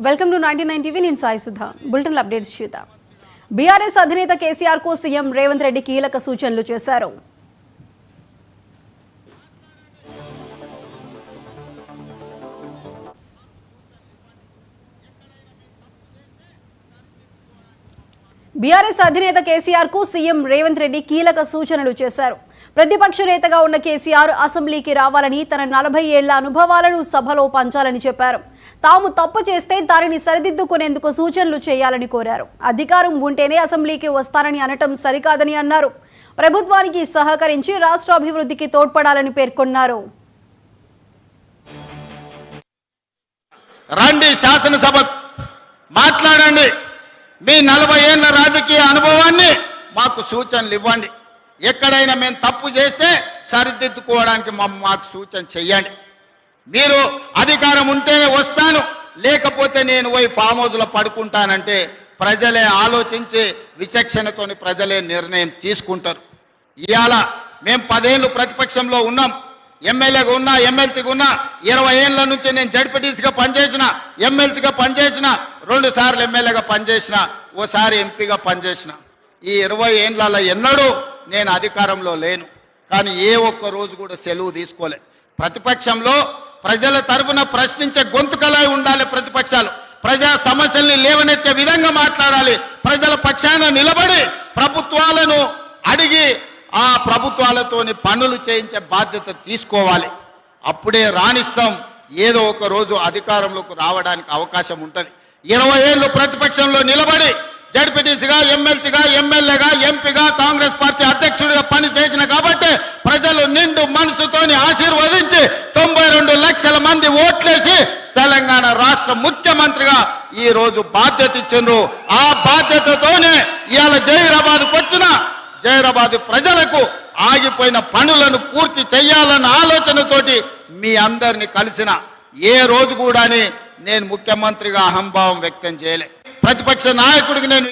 Welcome to 99 TV. నేను Sai Sudha. Bulletin updates చూద్దాం. BRS అధినేత కేసీఆర్ కు సీఎం రేవంత్ రెడ్డి కీలక సూచనలు చేశారు. బీఆర్ఎస్ అధినేత కేసీఆర్ కు సీఎం రేవంత్ రెడ్డి కీలక సూచనలు చేశారు. ప్రతిపక్ష నేతగా ఉన్న కేసీఆర్ అసెంబ్లీకి రావాలని, తన 40 ఏళ్ల అనుభవాలను సభలో పంచాలని చెప్పారు. తాము తప్పు చేస్తే దానిని సరిదిద్దుకునేందుకు సూచనలు చేయాలని కోరారు. అధికారం ఉంటేనే అసెంబ్లీకి వస్తారని అనటం సరికాదని అన్నారు. ప్రభుత్వానికి సహకరించి రాష్ట్ర అభివృద్ధికి తోడ్పడాలని పేర్కొన్నారు. రండి, శాసనసభ మాట్లాడండి, మీ 40 ఏళ్ల రాజకీయ అనుభవాన్ని మాకు సూచనలు ఇవ్వండి. ఎక్కడైనా మేము తప్పు చేస్తే సరిదిద్దుకోవడానికి మాకు సూచన చెయ్యండి. మీరు అధికారం ఉంటే వస్తాను, లేకపోతే నేను పోయి ఫామ్ హౌస్లో పడుకుంటానంటే ప్రజలే ఆలోచించి విచక్షణతోని ప్రజలే నిర్ణయం తీసుకుంటారు. ఇవాళ మేము 10 ఏళ్ళు ప్రతిపక్షంలో ఉన్నాం, ఎమ్మెల్యేగా ఉన్నా, ఎమ్మెల్సీగా ఉన్నా. 20 ఏళ్ల నుంచి నేను జడ్పీటీసీగా పనిచేసిన, ఎమ్మెల్సీగా పనిచేసిన, 2 సార్లు ఎమ్మెల్యేగా పనిచేసిన, ఓసారి ఎంపీగా పనిచేసిన. ఈ 20 ఏళ్లలో ఎన్నడూ నేను అధికారంలో లేను, కానీ ఏ ఒక్క రోజు కూడా సెలవు తీసుకోలే. ప్రతిపక్షంలో ప్రజల తరఫున ప్రశ్నించే గొంతుకలై ఉండాలి. ప్రతిపక్షాలు ప్రజా సమస్యల్ని లేవనెత్తే విధంగా మాట్లాడాలి. ప్రజల పక్షాన నిలబడి ప్రభుత్వాలను అడిగి ఆ ప్రభుత్వాలతోని పనులు చేయించే బాధ్యత తీసుకోవాలి. అప్పుడే రాణిస్తాం, ఏదో ఒక రోజు అధికారంలోకి రావడానికి అవకాశం ఉంటుంది. 20 ఏళ్ళు ప్రతిపక్షంలో నిలబడి జడ్పీటీసీగా, ఎమ్మెల్సీగా, ఎమ్మెల్యేగా, ఎంపీగా, కాంగ్రెస్ పార్టీ అధ్యక్షుడిగా పనిచేసిన కాబట్టి ప్రజలు నిండు మనసుతోని ఆశీర్వదించి 92 లక్షల మంది ఓట్లేసి తెలంగాణ రాష్ట్ర ముఖ్యమంత్రిగా ఈ రోజు బాధ్యత ఇచ్చిండ్రు. ఆ బాధ్యతతోనే ఇవాళ జహీరాబాద్కు వచ్చిన జహీరాబాద్ ప్రజలకు ఆగిపోయిన పనులను పూర్తి చేయాలన్న ఆలోచనతోటి మీ అందరినీ కలిసిన. ఏ రోజు కూడా నేను ముఖ్యమంత్రిగా అహంభావం వ్యక్తం చేయలే. ప్రతిపక్ష నాయకుడికి నేను